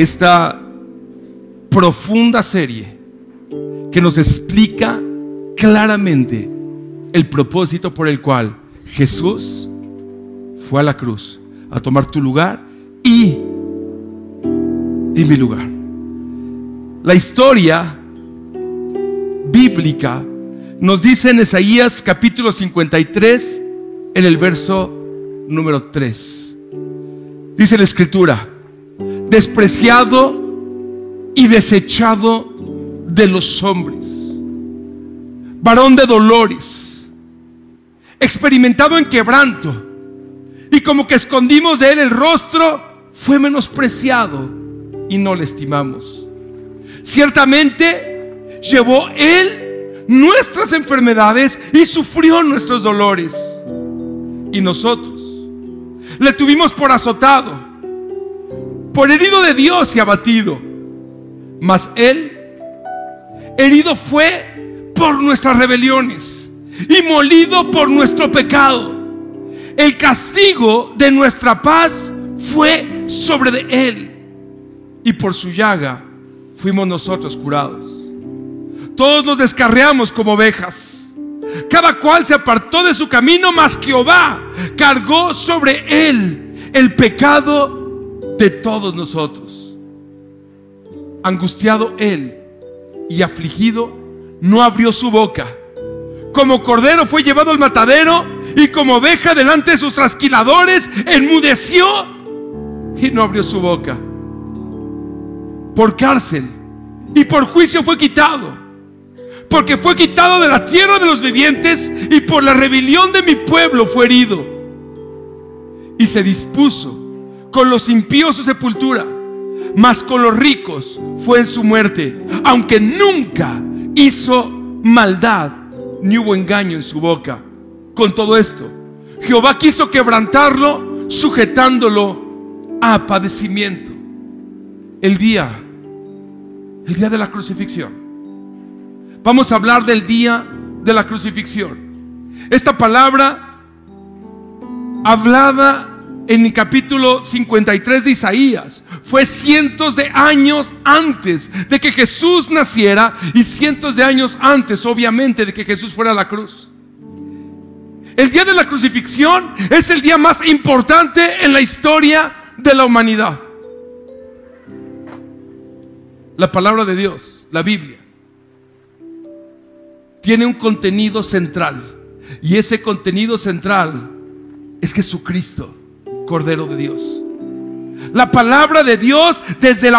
esta profunda serie que nos explica claramente el propósito por el cual Jesús fue a la cruz a tomar tu lugar y mi lugar. La historia bíblica nos dice en Isaías capítulo 53, en el verso número 3. Dice la escritura: despreciado y desechado de los hombres, varón de dolores, experimentado en quebranto, y como que escondimos de él el rostro, fue menospreciado y no le estimamos. Ciertamente llevó él nuestras enfermedades y sufrió nuestros dolores, y nosotros le tuvimos por azotado, por herido de Dios y abatido. Mas él herido fue por nuestras rebeliones y molido por nuestro pecado. El castigo de nuestra paz fue sobre de él, y por su llaga fuimos nosotros curados. Todos nos descarriamos como ovejas, cada cual se apartó de su camino, mas Jehová cargó sobre él el pecado de todos nosotros. Angustiado él y afligido, no abrió su boca. Como cordero fue llevado al matadero, y como oveja delante de sus trasquiladores enmudeció y no abrió su boca. Por cárcel y por juicio fue quitado, porque fue quitado de la tierra de los vivientes, y por la rebelión de mi pueblo fue herido. Y se dispuso con los impíos su sepultura, mas con los ricos fue en su muerte, aunque nunca hizo maldad, ni hubo engaño en su boca. Con todo esto, Jehová quiso quebrantarlo, sujetándolo a padecimiento. El día de la crucifixión. Vamos a hablar del día de la crucifixión. Esta palabra hablada en el capítulo 53 de Isaías fue cientos de años antes de que Jesús naciera, y cientos de años antes, obviamente, de que Jesús fuera a la cruz. El día de la crucifixión es el día más importante en la historia de la humanidad. La palabra de Dios, la Biblia, tiene un contenido central, y ese contenido central es Jesucristo, Cordero de Dios. La palabra de Dios, desde el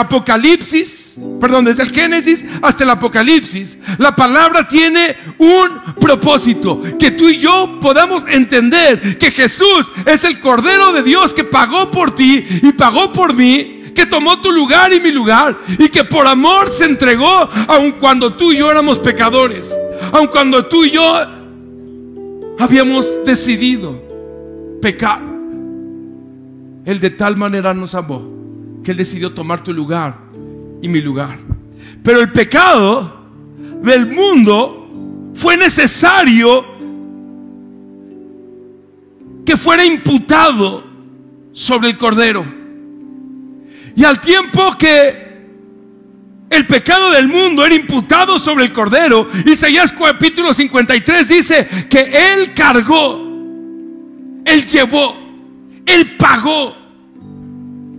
desde el Génesis hasta el Apocalipsis, la palabra tiene un propósito: que tú y yo podamos entender que Jesús es el Cordero de Dios que pagó por ti y pagó por mí, que tomó tu lugar y mi lugar, y que por amor se entregó, aun cuando tú y yo éramos pecadores, aun cuando tú y yo habíamos decidido pecar. Él de tal manera nos amó que Él decidió tomar tu lugar y mi lugar. Pero el pecado del mundo fue necesario que fuera imputado sobre el Cordero. Y al tiempo que el pecado del mundo era imputado sobre el Cordero, Isaías capítulo 53 dice que Él cargó, Él llevó, Él pagó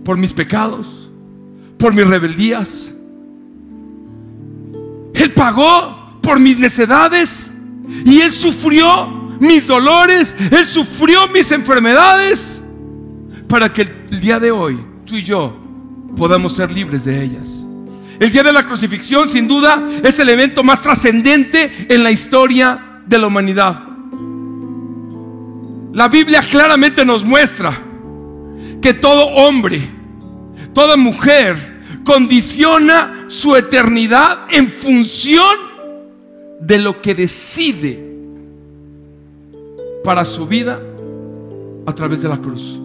por mis pecados, por mis rebeldías. Él pagó por mis necedades, y Él sufrió mis dolores, Él sufrió mis enfermedades, para que el día de hoy tú y yo podamos ser libres de ellas. El día de la crucifixión, sin duda, es el evento más trascendente en la historia de la humanidad. La Biblia claramente nos muestra que todo hombre, toda mujer condiciona su eternidad en función de lo que decide para su vida a través de la cruz.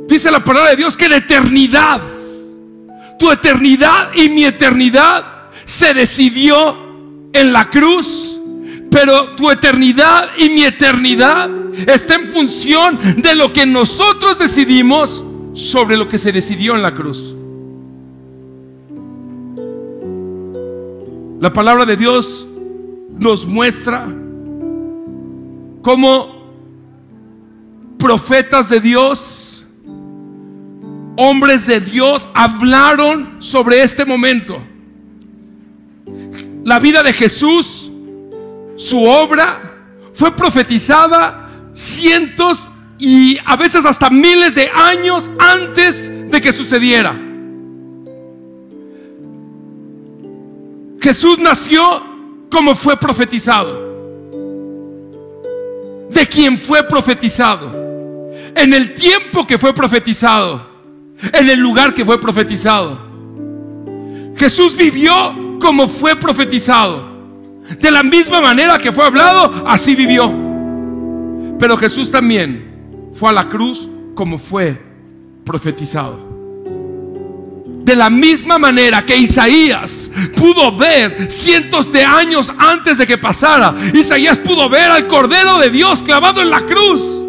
Dice la palabra de Dios que la eternidad, tu eternidad y mi eternidad, se decidió en la cruz. Pero tu eternidad y mi eternidad está en función de lo que nosotros decidimos sobre lo que se decidió en la cruz. La palabra de Dios nos muestra cómo profetas de Dios, hombres de Dios, hablaron sobre este momento. La vida de Jesús, su obra, fue profetizada cientos y a veces hasta miles de años antes de que sucediera. Jesús nació como fue profetizado, de quien fue profetizado, en el tiempo que fue profetizado, en el lugar que fue profetizado. Jesús vivió como fue profetizado, de la misma manera que fue hablado, así vivió. Pero Jesús también fue a la cruz como fue profetizado. De la misma manera que Isaías pudo ver cientos de años antes de que pasara, Isaías pudo ver al Cordero de Dios clavado en la cruz.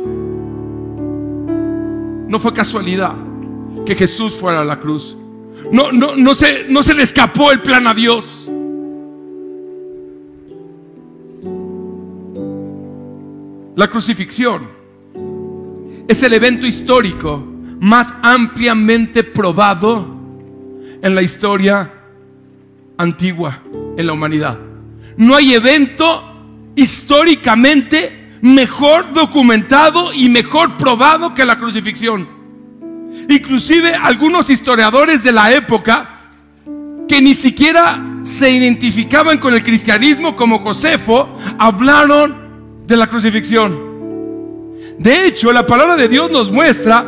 No fue casualidad que Jesús fuera a la cruz. No se le escapó el plan a Dios. La crucifixión es el evento histórico más ampliamente probado en la historia antigua, en la humanidad. No hay evento históricamente mejor documentado y mejor probado que la crucifixión. Inclusive algunos historiadores de la época, que ni siquiera se identificaban con el cristianismo, como Josefo, hablaron de la crucifixión. De hecho, la palabra de Dios nos muestra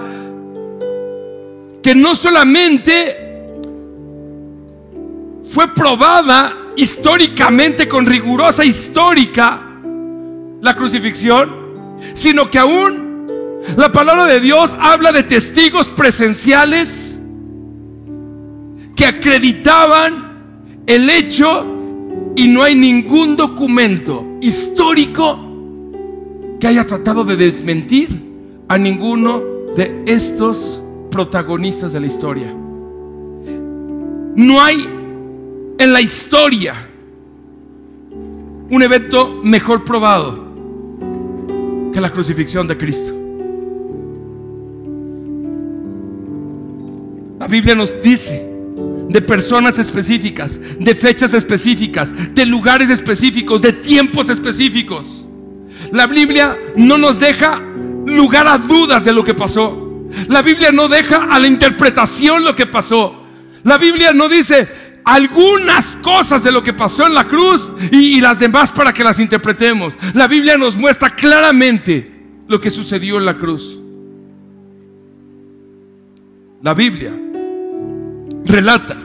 que no solamente fue probada históricamente, con rigurosa histórica, la crucifixión, sino que aún la palabra de Dios habla de testigos presenciales que acreditaban el hecho, y no hay ningún documento histórico que haya tratado de desmentir a ninguno de estos protagonistas de la historia. No hay en la historia un evento mejor probado que la crucifixión de Cristo. La Biblia nos dice de personas específicas, de fechas específicas, de lugares específicos, de tiempos específicos. La Biblia no nos deja lugar a dudas de lo que pasó. La Biblia no deja a la interpretación lo que pasó. La Biblia no dice algunas cosas de lo que pasó en la cruz y las demás para que las interpretemos. La Biblia nos muestra claramente lo que sucedió en la cruz. La Biblia relata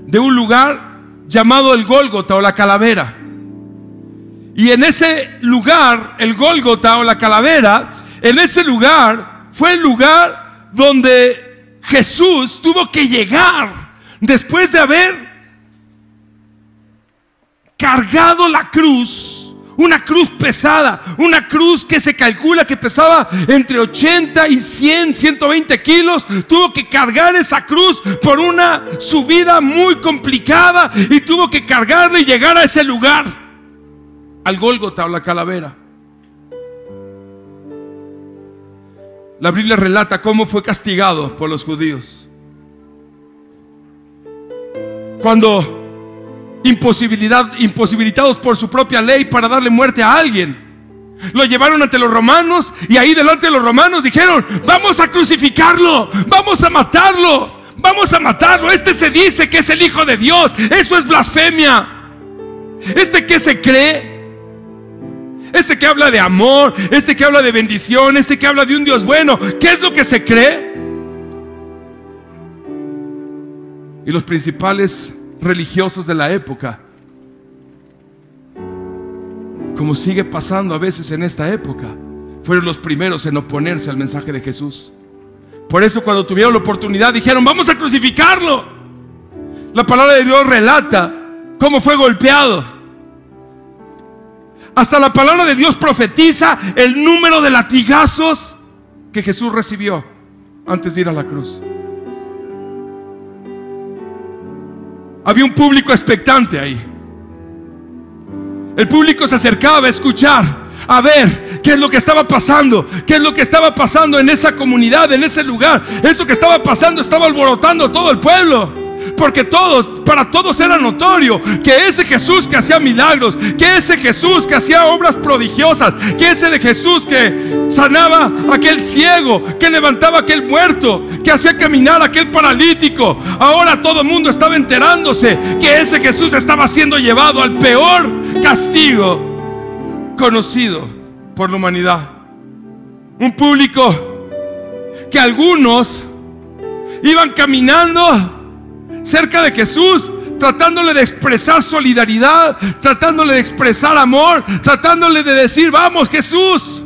de un lugar llamado el Gólgota o la calavera. Y en ese lugar, el Gólgota o la calavera, en ese lugar fue el lugar donde Jesús tuvo que llegar después de haber cargado la cruz, una cruz pesada, una cruz que se calcula que pesaba entre 80 y 100, 120 kilos. Tuvo que cargar esa cruz por una subida muy complicada y tuvo que cargarla y llegar a ese lugar, al Gólgota o la calavera. La Biblia relata cómo fue castigado por los judíos. Cuando imposibilitados por su propia ley para darle muerte a alguien, lo llevaron ante los romanos, y ahí delante de los romanos dijeron: vamos a crucificarlo, vamos a matarlo, vamos a matarlo. Este se dice que es el Hijo de Dios, eso es blasfemia. Este que se cree, este que habla de amor, este que habla de bendición, este que habla de un Dios bueno, ¿qué es lo que se cree? Y los principales religiosos de la época, como sigue pasando a veces en esta época, fueron los primeros en oponerse al mensaje de Jesús. Por eso, cuando tuvieron la oportunidad, dijeron: vamos a crucificarlo. La palabra de Dios relata cómo fue golpeado. Hasta la palabra de Dios profetiza el número de latigazos que Jesús recibió antes de ir a la cruz. Había un público expectante ahí. El público se acercaba a escuchar, a ver qué es lo que estaba pasando, qué es lo que estaba pasando en esa comunidad, en ese lugar. Eso que estaba pasando estaba alborotando todo el pueblo. Porque para todos era notorio que ese Jesús que hacía milagros, que ese Jesús que hacía obras prodigiosas, que ese de Jesús que sanaba a aquel ciego, que levantaba a aquel muerto, que hacía caminar a aquel paralítico, ahora todo el mundo estaba enterándose que ese Jesús estaba siendo llevado al peor castigo conocido por la humanidad. Un público que algunos iban caminando cerca de Jesús, tratándole de expresar solidaridad, tratándole de expresar amor, tratándole de decir: vamos Jesús.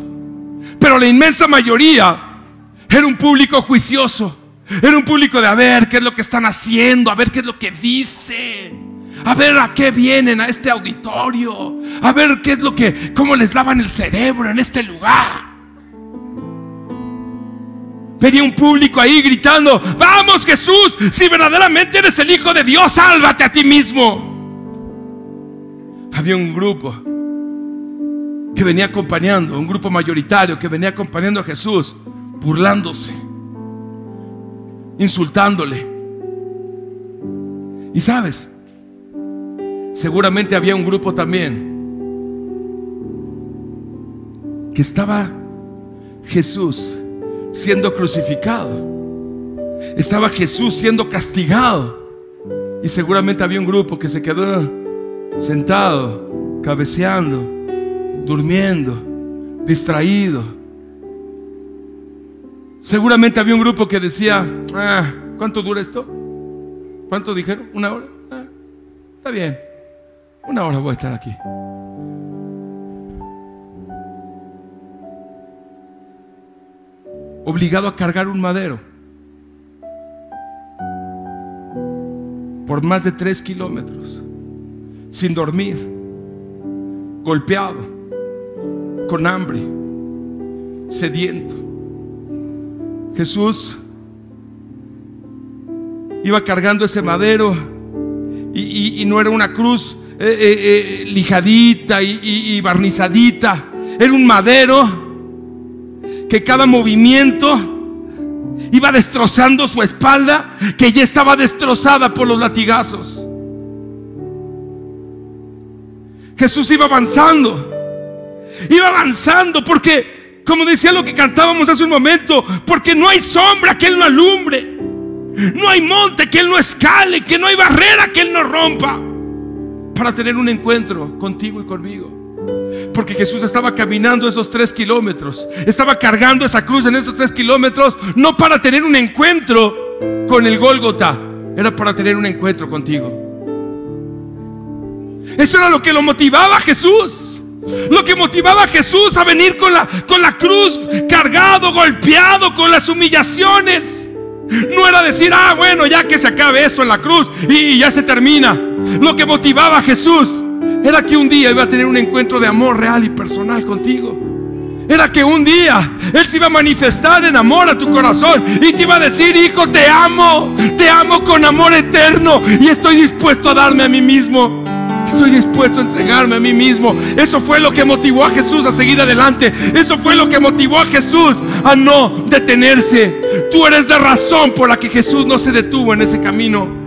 Pero la inmensa mayoría era un público juicioso, era un público de a ver qué es lo que están haciendo, a ver qué es lo que dicen, a ver a qué vienen a este auditorio, a ver qué es lo que, cómo les lavan el cerebro en este lugar. Venía un público ahí gritando: vamos Jesús, si verdaderamente eres el Hijo de Dios, sálvate a ti mismo. Había un grupo que venía acompañando, un grupo mayoritario que venía acompañando a Jesús, burlándose, insultándole. Y sabes, seguramente había un grupo también que estaba Jesús siendo crucificado, estaba Jesús siendo castigado, y seguramente había un grupo que se quedó sentado, cabeceando, durmiendo, distraído. Seguramente había un grupo que decía: ¿cuánto dura esto? ¿Cuánto dijeron? ¿1 hora? Está bien, 1 hora voy a estar aquí. Obligado a cargar un madero por más de 3 kilómetros, sin dormir, golpeado, con hambre, sediento. Jesús iba cargando ese madero, y no era una cruz lijadita y barnizadita. Era un madero que cada movimiento iba destrozando su espalda, que ya estaba destrozada por los latigazos. Jesús iba avanzando porque, como decía lo que cantábamos hace un momento, porque no hay sombra que Él no alumbre, no hay monte que Él no escale, que no hay barrera que Él no rompa, para tener un encuentro contigo y conmigo. Porque Jesús estaba caminando esos 3 kilómetros, estaba cargando esa cruz en esos 3 kilómetros, no para tener un encuentro con el Gólgota, era para tener un encuentro contigo. Eso era lo que lo motivaba a Jesús. Lo que motivaba a Jesús a venir con la cruz, cargado, golpeado, con las humillaciones. No era decir: bueno, ya que se acabe esto en la cruz y ya se termina. Lo que motivaba a Jesús era que un día iba a tener un encuentro de amor real y personal contigo. Era que un día Él se iba a manifestar en amor a tu corazón y te iba a decir: hijo, te amo con amor eterno, y estoy dispuesto a darme a mí mismo. Estoy dispuesto a entregarme a mí mismo. Eso fue lo que motivó a Jesús a seguir adelante. Eso fue lo que motivó a Jesús a no detenerse. Tú eres la razón por la que Jesús no se detuvo en ese camino.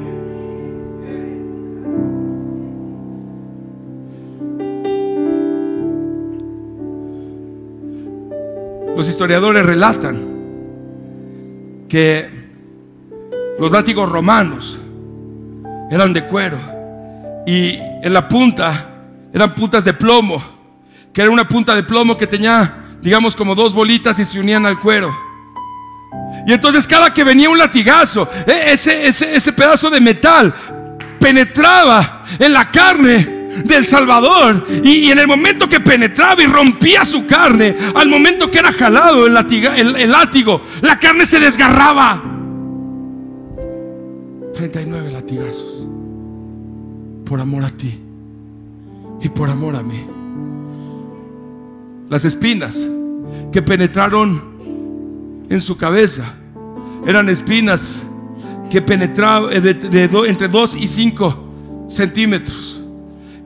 Los historiadores relatan que los látigos romanos eran de cuero, y en la punta eran puntas de plomo, que era una punta de plomo que tenía, digamos, como 2 bolitas y se unían al cuero. Y entonces cada que venía un latigazo, ese pedazo de metal penetraba en la carne del Salvador, y en el momento que penetraba y rompía su carne, al momento que era jalado el látigo, la carne se desgarraba. 39 latigazos por amor a ti y por amor a mí. Las espinas que penetraron en su cabeza eran espinas que penetraban entre 2 y 5 centímetros.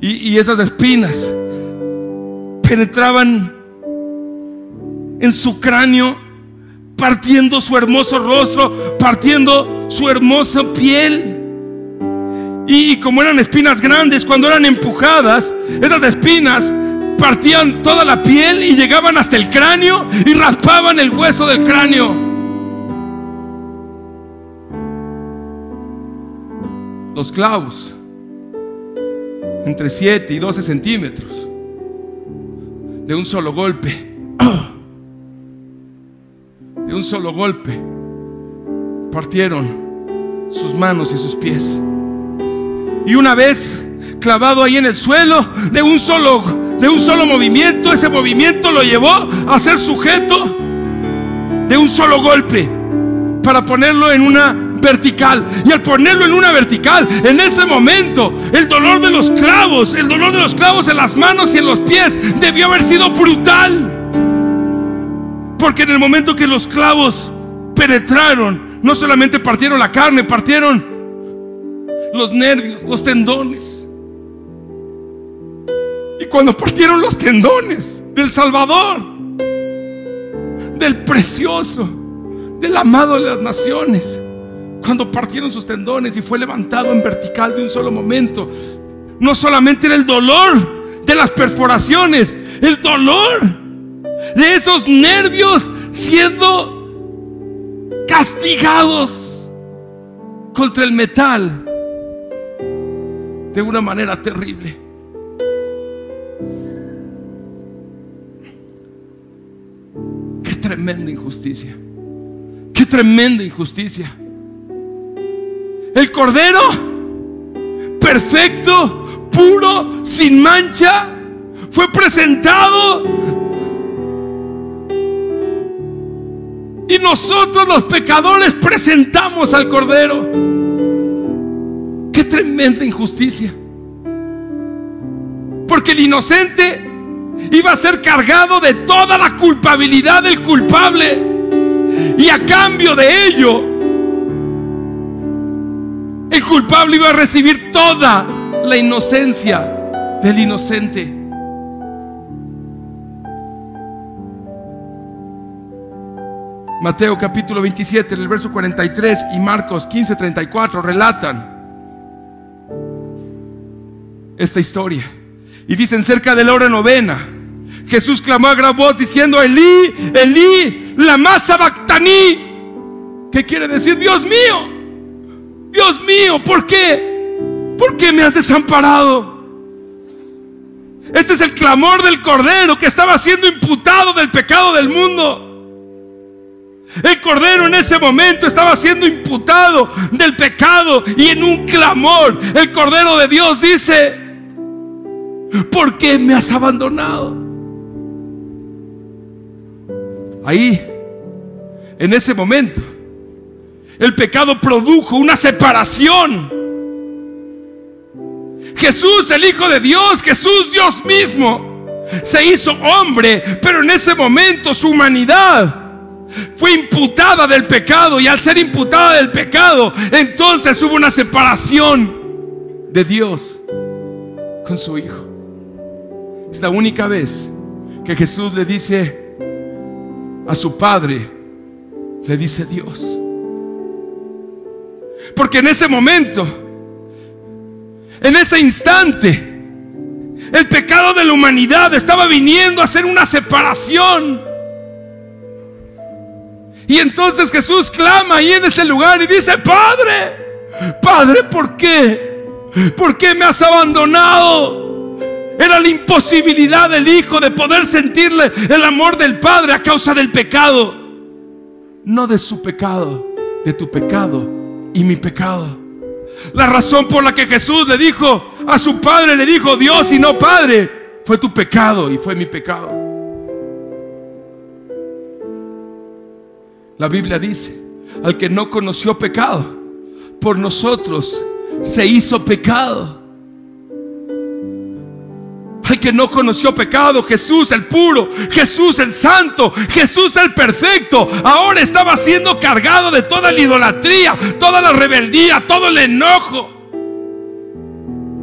Y esas espinas penetraban en su cráneo, partiendo su hermoso rostro, partiendo su hermosa piel. Y como eran espinas grandes, cuando eran empujadas, esas espinas partían toda la piel y llegaban hasta el cráneo y raspaban el hueso del cráneo. Los clavos, entre 7 y 12 centímetros, de un solo golpe, de un solo golpe, partieron sus manos y sus pies. Y una vez clavado ahí en el suelo, de un solo movimiento, ese movimiento lo llevó a ser sujeto de un solo golpe, para ponerlo en una vertical. Y al ponerlo en una vertical, en ese momento, el dolor de los clavos en las manos y en los pies debió haber sido brutal. Porque en el momento que los clavos penetraron, no solamente partieron la carne, partieron los nervios, los tendones. Y cuando partieron los tendones del Salvador, del precioso, del amado de las naciones, cuando partieron sus tendones y fue levantado en vertical de un solo momento, no solamente era el dolor de las perforaciones, el dolor de esos nervios siendo castigados contra el metal de una manera terrible. Qué tremenda injusticia. Qué tremenda injusticia. El Cordero perfecto, puro, sin mancha, fue presentado, y nosotros los pecadores presentamos al Cordero. Qué tremenda injusticia. Porque el inocente iba a ser cargado de toda la culpabilidad del culpable, y a cambio de ello, el culpable iba a recibir toda la inocencia del inocente. Mateo capítulo 27, en el verso 43, y Marcos 15:34 relatan esta historia. Y dicen: cerca de la hora novena, Jesús clamó a gran voz diciendo: Elí, Elí, lama sabactani. ¿Qué quiere decir? Dios mío, ¿por qué? ¿Por qué me has desamparado? Este es el clamor del Cordero que estaba siendo imputado del pecado del mundo. El Cordero en ese momento estaba siendo imputado del pecado, y en un clamor el Cordero de Dios dice: ¿por qué me has abandonado? Ahí, en ese momento, el pecado produjo una separación. Jesús, el Hijo de Dios, Jesús, Dios mismo, se hizo hombre, pero en ese momento su humanidad fue imputada del pecado, y al ser imputada del pecado, entonces hubo una separación de Dios con su Hijo. Es la única vez que Jesús le dice a su Padre, le dice Dios. Porque en ese momento, en ese instante, el pecado de la humanidad estaba viniendo a hacer una separación. Y entonces Jesús clama ahí en ese lugar y dice: Padre, Padre, ¿por qué? ¿Por qué me has abandonado? Era la imposibilidad del Hijo de poder sentirle el amor del Padre a causa del pecado. No de su pecado, de tu pecado y mi pecado. La razón por la que Jesús le dijo a su Padre, le dijo Dios y no Padre, fue tu pecado y fue mi pecado. La Biblia dice: al que no conoció pecado, por nosotros se hizo pecado. Al que no conoció pecado, Jesús el puro, Jesús el santo, Jesús el perfecto, ahora estaba siendo cargado de toda la idolatría, toda la rebeldía, todo el enojo,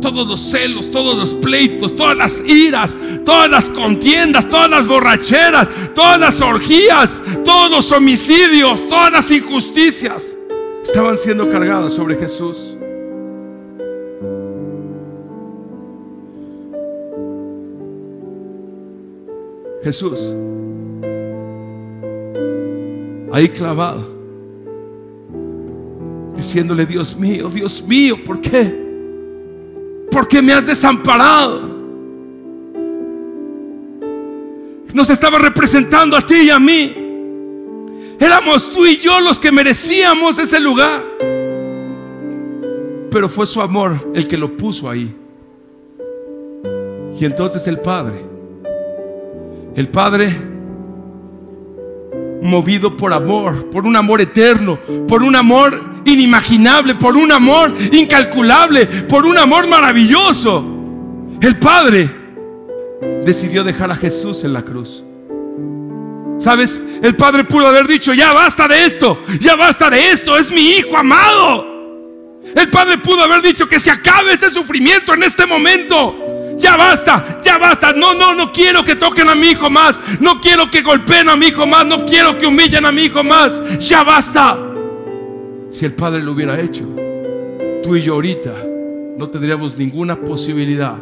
todos los celos, todos los pleitos, todas las iras, todas las contiendas, todas las borracheras, todas las orgías, todos los homicidios, todas las injusticias estaban siendo cargadas sobre Jesús. Jesús, ahí clavado, diciéndole: Dios mío, ¿por qué? ¿Por qué me has desamparado? Nos estaba representando a ti y a mí. Éramos tú y yo los que merecíamos ese lugar, pero fue su amor el que lo puso ahí. Y entonces el Padre, movido por amor, por un amor eterno, por un amor inimaginable, por un amor incalculable, por un amor maravilloso, el Padre decidió dejar a Jesús en la cruz. ¿Sabes? El Padre pudo haber dicho: ya basta de esto, es mi hijo amado. El Padre pudo haber dicho: que se acabe este sufrimiento en este momento. Ya basta, no quiero que toquen a mi hijo más, no quiero que golpeen a mi hijo más, no quiero que humillen a mi hijo más, ya basta. Si el Padre lo hubiera hecho, tú y yo ahorita no tendríamos ninguna posibilidad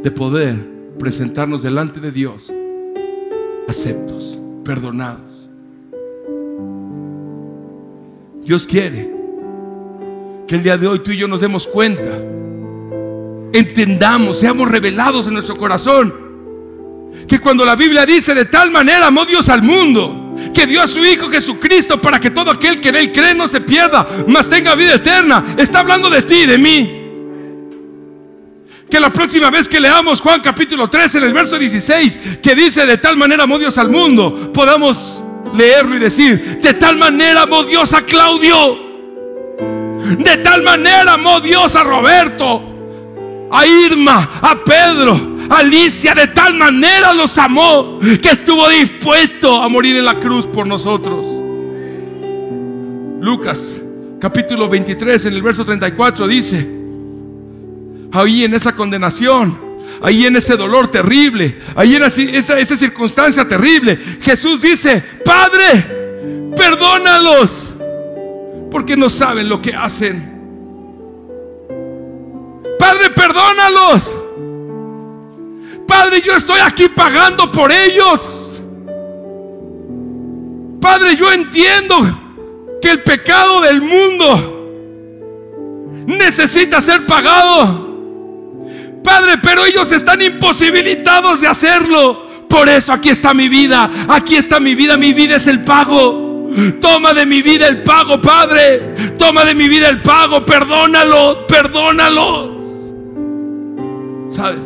de poder presentarnos delante de Dios aceptos, perdonados. Dios quiere que el día de hoy tú y yo nos demos cuenta, entendamos, seamos revelados en nuestro corazón, que cuando la Biblia dice: de tal manera amó Dios al mundo, que dio a su Hijo Jesucristo para que todo aquel que en Él cree no se pierda, mas tenga vida eterna, está hablando de ti y de mí. Que la próxima vez que leamos Juan capítulo 3 en el verso 16, que dice: de tal manera amó Dios al mundo, podamos leerlo y decir: de tal manera amó Dios a Claudio, de tal manera amó Dios a Roberto, a Irma, a Pedro, a Alicia, de tal manera los amó que estuvo dispuesto a morir en la cruz por nosotros. Lucas capítulo 23 en el verso 34 dice: ahí en esa condenación, ahí en ese dolor terrible, ahí en esa circunstancia terrible, Jesús dice: Padre, perdónalos, porque no saben lo que hacen. Padre, perdónalos. Padre, yo estoy aquí pagando por ellos. Padre, yo entiendo que el pecado del mundo necesita ser pagado, Padre, pero ellos están imposibilitados de hacerlo. Por eso aquí está mi vida, mi vida es el pago. Toma de mi vida el pago, Padre, toma de mi vida el pago, perdónalo. ¿Sabes?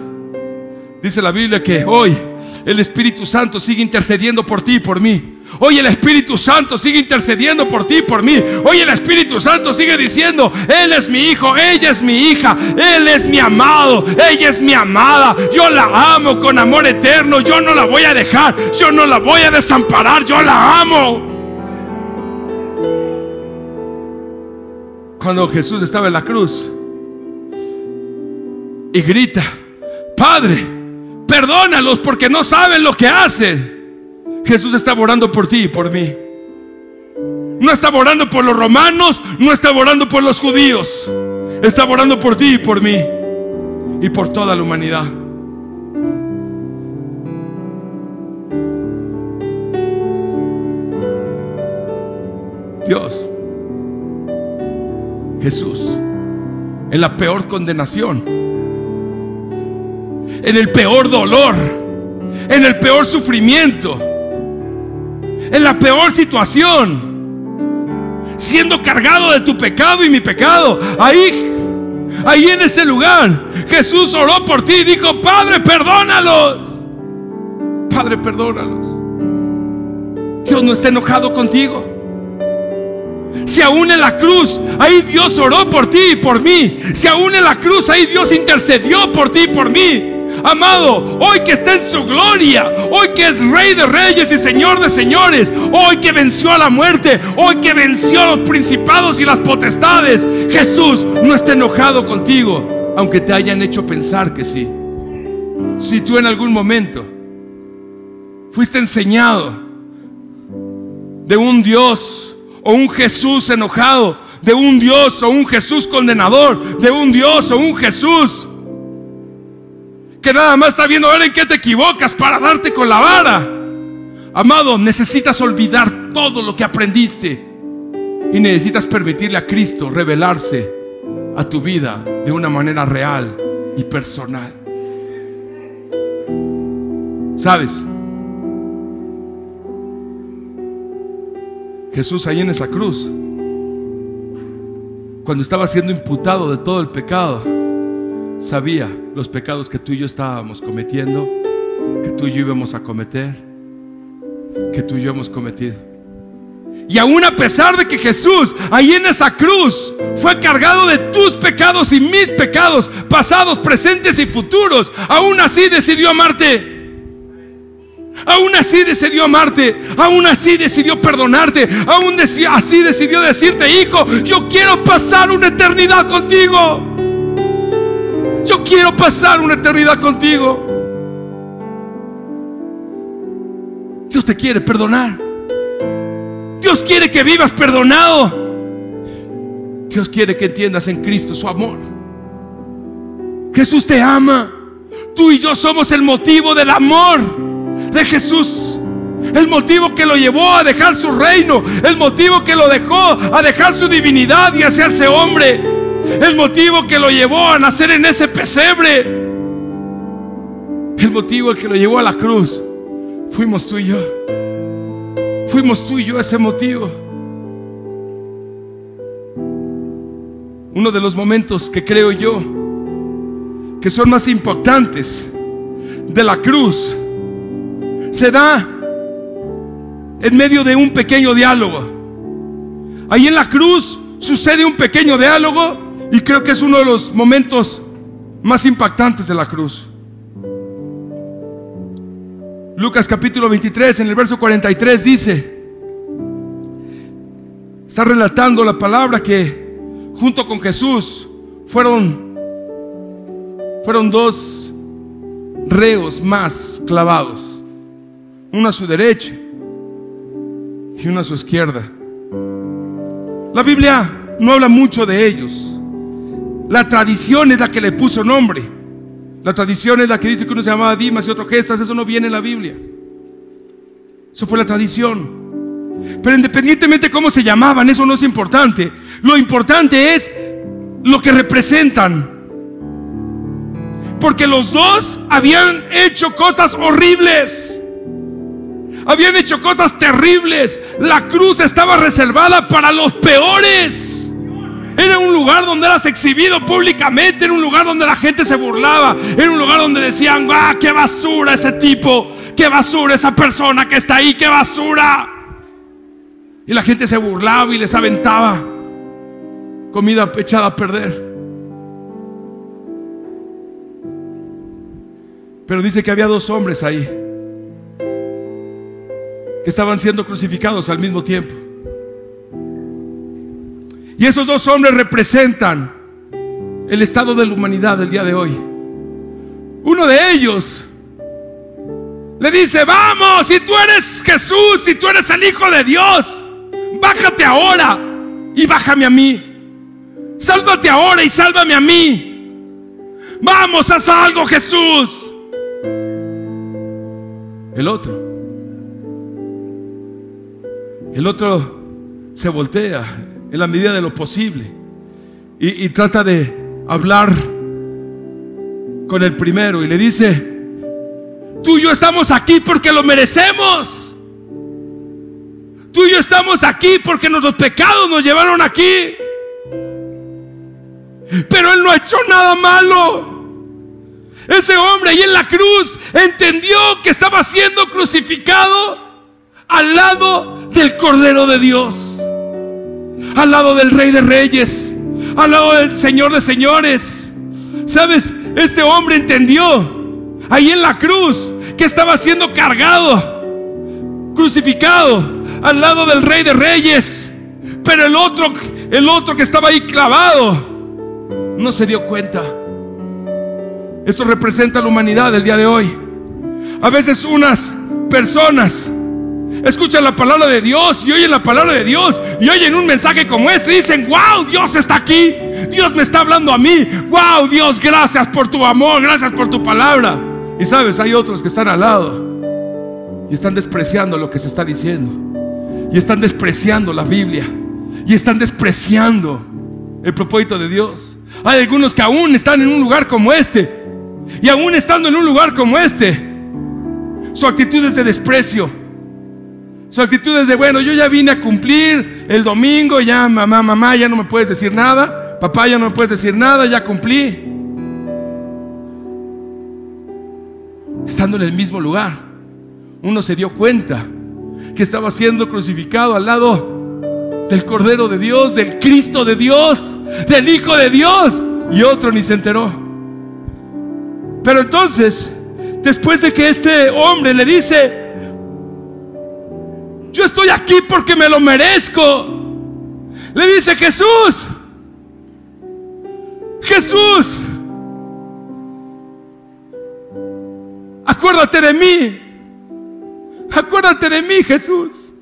Dice la Biblia que hoy el Espíritu Santo sigue intercediendo por ti y por mí. Hoy el Espíritu Santo sigue intercediendo por ti y por mí. Hoy el Espíritu Santo sigue diciendo: Él es mi hijo, ella es mi hija, Él es mi amado, ella es mi amada. Yo la amo con amor eterno, yo no la voy a dejar, yo no la voy a desamparar, yo la amo. Cuando Jesús estaba en la cruz y grita: Padre, perdónalos porque no saben lo que hacen, Jesús estaba orando por ti y por mí. No estaba orando por los romanos, no estaba orando por los judíos, estaba orando por ti y por mí y por toda la humanidad. Dios, Jesús, en la peor condenación, en el peor dolor, en el peor sufrimiento, en la peor situación, siendo cargado de tu pecado y mi pecado, ahí en ese lugar, Jesús oró por ti y dijo: Padre, perdónalos. Padre, perdónalos. Dios no está enojado contigo. Si aún en la cruz, ahí Dios oró por ti y por mí. Si aún en la cruz, ahí Dios intercedió por ti y por mí. Amado, hoy que está en su gloria, hoy que es Rey de Reyes y Señor de Señores, hoy que venció a la muerte, hoy que venció a los principados y las potestades, Jesús no está enojado contigo. aunque te hayan hecho pensar que sí. Si tú en algún momento fuiste enseñado de un Dios o un Jesús enojado, de un Dios o un Jesús condenador, de un Dios o un Jesús que nada más está viendo a ver en qué te equivocas para darte con la vara, amado, necesitas olvidar todo lo que aprendiste y necesitas permitirle a Cristo revelarse a tu vida de una manera real y personal. ¿Sabes? Jesús ahí en esa cruz, cuando estaba siendo imputado de todo el pecado, sabía los pecados que tú y yo estábamos cometiendo, que tú y yo íbamos a cometer, que tú y yo hemos cometido. Y aún a pesar de que Jesús ahí en esa cruz fue cargado de tus pecados y mis pecados, pasados, presentes y futuros, aún así decidió amarte. Aún así decidió amarte, aún así decidió perdonarte, aún así decidió decirte: hijo, yo quiero pasar una eternidad contigo. Yo quiero pasar una eternidad contigo. Dios te quiere perdonar. Dios quiere que vivas perdonado. Dios quiere que entiendas en Cristo su amor. Jesús te ama. Tú y yo somos el motivo del amor de Jesús, el motivo que lo llevó a dejar su reino, el motivo que lo dejó a dejar su divinidad y a hacerse hombre, el motivo que lo llevó a nacer en ese pesebre, el motivo que lo llevó a la cruz. Fuimos tú y yo. Fuimos tú y yo ese motivo. Uno de los momentos que creo yo que son más impactantes de la cruz se da en medio de un pequeño diálogo. Ahí en la cruz sucede un pequeño diálogo y creo que es uno de los momentos más impactantes de la cruz. Lucas capítulo 23, en el verso 43 dice, está relatando la palabra que junto con Jesús fueron dos reos más clavados, uno a su derecha y uno a su izquierda. La Biblia no habla mucho de ellos. La tradición es la que le puso nombre. La tradición es la que dice que uno se llamaba Dimas y otro Gestas. Eso no viene en la Biblia. Eso fue la tradición. Pero independientemente de cómo se llamaban, eso no es importante. Lo importante es lo que representan. Porque los dos habían hecho cosas horribles. Habían hecho cosas terribles. La cruz estaba reservada para los peores. Era un lugar donde eras exhibido públicamente. Era un lugar donde la gente se burlaba. Era un lugar donde decían: ¡ah, qué basura ese tipo! ¡Qué basura esa persona que está ahí! ¡Qué basura! Y la gente se burlaba y les aventaba comida echada a perder. Pero dice que había dos hombres ahí que estaban siendo crucificados al mismo tiempo. Y esos dos hombres representan el estado de la humanidad del día de hoy. Uno de ellos le dice: vamos, si tú eres Jesús, si tú eres el Hijo de Dios, bájate ahora y bájame a mí. Sálvate ahora y sálvame a mí. Vamos, haz algo, Jesús. El otro se voltea en la medida de lo posible y trata de hablar con el primero y le dice: tú y yo estamos aquí porque lo merecemos. Tú y yo estamos aquí porque nuestros pecados nos llevaron aquí. Pero él no ha hecho nada malo. Ese hombre ahí en la cruz entendió que estaba siendo crucificado al lado del Cordero de Dios, al lado del Rey de Reyes, al lado del Señor de Señores. ¿Sabes? Este hombre entendió ahí en la cruz que estaba siendo cargado, crucificado al lado del Rey de Reyes. Pero el otro que estaba ahí clavado no se dio cuenta. Eso representa a la humanidad del día de hoy. A veces unas personas escuchan la palabra de Dios y oyen la palabra de Dios y oyen un mensaje como este y dicen: wow, Dios está aquí, Dios me está hablando a mí, wow, Dios, gracias por tu amor, gracias por tu palabra. Y sabes, hay otros que están al lado y están despreciando lo que se está diciendo, y están despreciando la Biblia, y están despreciando el propósito de Dios. Hay algunos que aún están en un lugar como este, y aún estando en un lugar como este, su actitud es de desprecio. Su actitud es de: bueno, yo ya vine a cumplir el domingo, ya mamá, ya no me puedes decir nada, papá, ya no me puedes decir nada, ya cumplí. Estando en el mismo lugar, uno se dio cuenta que estaba siendo crucificado al lado del Cordero de Dios, del Cristo de Dios, del Hijo de Dios, y otro ni se enteró. Pero entonces, después de que este hombre le dice: yo estoy aquí porque me lo merezco, le dice Jesús: Jesús, acuérdate de mí. Acuérdate de mí, Jesús.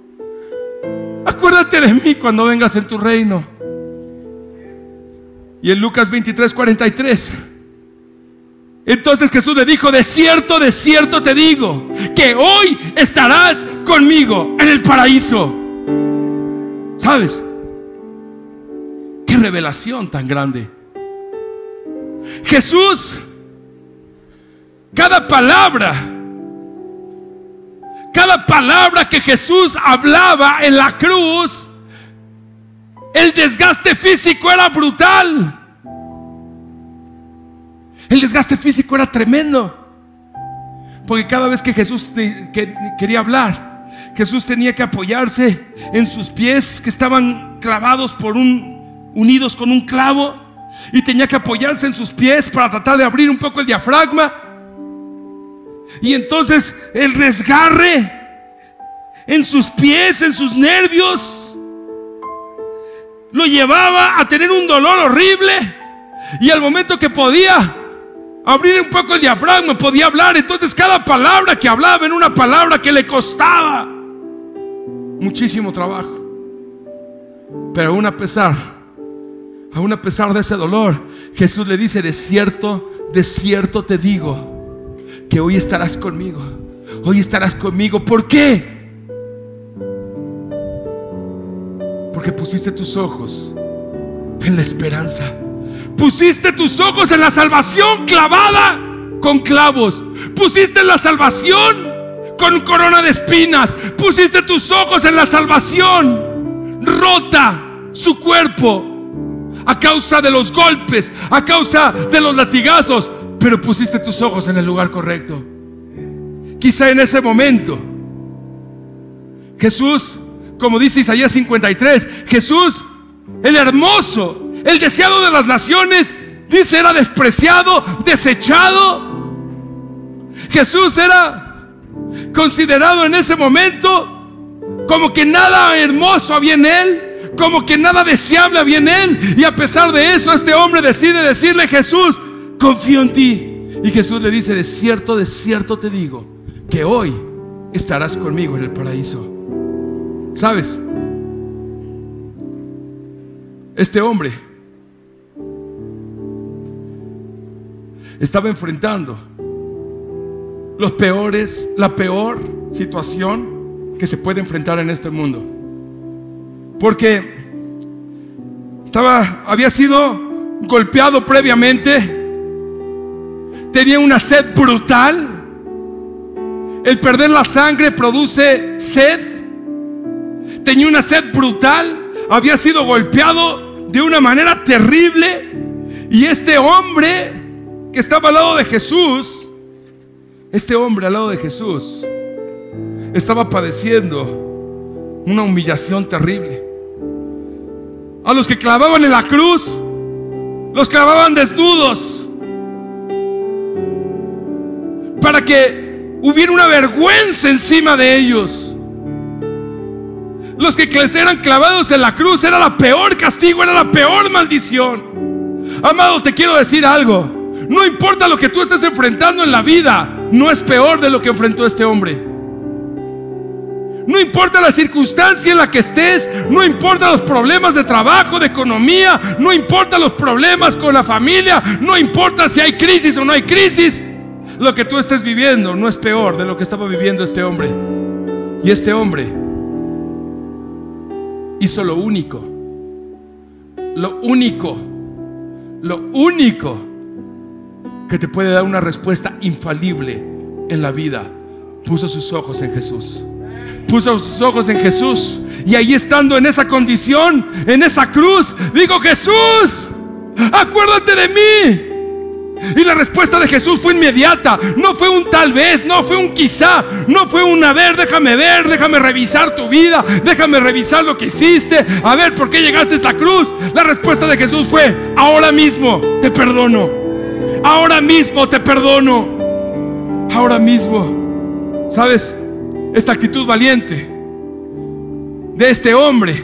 Acuérdate de mí cuando vengas en tu reino. Y en Lucas 23:43, entonces Jesús le dijo: de cierto te digo, que hoy estarás conmigo en el paraíso. ¿Sabes? Qué revelación tan grande. Jesús, cada palabra que Jesús hablaba en la cruz, el desgaste físico era brutal. El desgaste físico era tremendo, porque cada vez que Jesús quería hablar, Jesús tenía que apoyarse en sus pies, que estaban clavados unidos con un clavo, y tenía que apoyarse en sus pies para tratar de abrir un poco el diafragma. Y entonces el desgarre en sus pies, en sus nervios, lo llevaba a tener un dolor horrible. Y al momento que podía abrir un poco el diafragma, podía hablar. Entonces cada palabra que hablaba era una palabra que le costaba muchísimo trabajo. Pero aún a pesar de ese dolor, Jesús le dice: de cierto te digo, que hoy estarás conmigo. Hoy estarás conmigo. ¿Por qué? Porque pusiste tus ojos en la esperanza. Pusiste tus ojos en la salvación clavada con clavos. Pusiste la salvación con corona de espinas. Pusiste tus ojos en la salvación rota su cuerpo a causa de los golpes, a causa de los latigazos. Pero pusiste tus ojos en el lugar correcto. Quizá en ese momento Jesús, como dice Isaías 53, Jesús, el hermoso, el deseado de las naciones, dice, era despreciado, desechado. Jesús era considerado en ese momento como que nada hermoso había en él, como que nada deseable había en él. Y a pesar de eso, este hombre decide decirle: Jesús, confío en ti. Y Jesús le dice: de cierto te digo, que hoy estarás conmigo en el paraíso. ¿Sabes? Este hombre estaba enfrentando la peor situación que se puede enfrentar en este mundo, porque había sido golpeado previamente. Tenía una sed brutal. El perder la sangre produce sed. Tenía una sed brutal. Había sido golpeado de una manera terrible. Y este hombre que estaba al lado de Jesús, estaba padeciendo una humillación terrible. A los que clavaban en la cruz, los clavaban desnudos, para que hubiera una vergüenza encima de ellos. Los que eran clavados en la cruz era la peor castigo, era la peor maldición. Amado, te quiero decir algo: No importa lo que tú estés enfrentando en la vida, no es peor de lo que enfrentó este hombre. No importa la circunstancia en la que estés, no importa los problemas de trabajo, de economía, no importa los problemas con la familia, no importa si hay crisis o no hay crisis, lo que tú estés viviendo no es peor de lo que estaba viviendo este hombre. Y este hombre hizo lo único que te puede dar una respuesta infalible en la vida. Puso sus ojos en Jesús. Puso sus ojos en Jesús. Y ahí, estando en esa condición, en esa cruz, digo: Jesús, acuérdate de mí. Y la respuesta de Jesús fue inmediata. No fue un tal vez, no fue un quizá, no fue un a ver, déjame revisar tu vida, déjame revisar lo que hiciste, a ver por qué llegaste a esta cruz. La respuesta de Jesús fue: ahora mismo te perdono. Ahora mismo te perdono. Ahora mismo. ¿Sabes? Esta actitud valiente de este hombre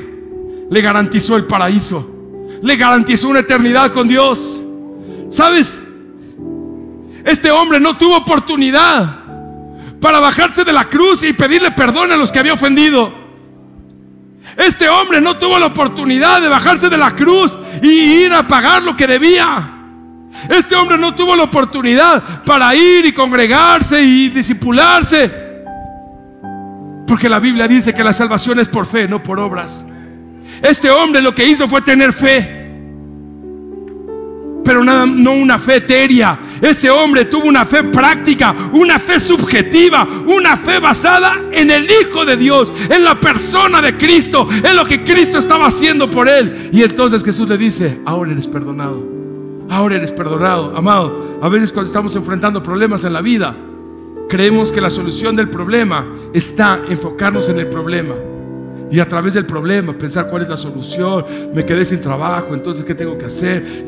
le garantizó el paraíso, le garantizó una eternidad con Dios. ¿Sabes? Este hombre no tuvo oportunidad para bajarse de la cruz y pedirle perdón a los que había ofendido. Este hombre no tuvo la oportunidad de bajarse de la cruz y ir a pagar lo que debía. Este hombre no tuvo la oportunidad para ir y congregarse y discipularse, porque la Biblia dice que la salvación es por fe, no por obras. Este hombre lo que hizo fue tener fe, pero no una fe etérea. Este hombre tuvo una fe práctica, una fe subjetiva, una fe basada en el Hijo de Dios, en la persona de Cristo, en lo que Cristo estaba haciendo por él. Y entonces Jesús le dice: ahora eres perdonado. Ahora eres perdonado. Amado, a veces cuando estamos enfrentando problemas en la vida, creemos que la solución del problema está en enfocarnos en el problema y a través del problema pensar cuál es la solución. Me quedé sin trabajo, entonces ¿qué tengo que hacer?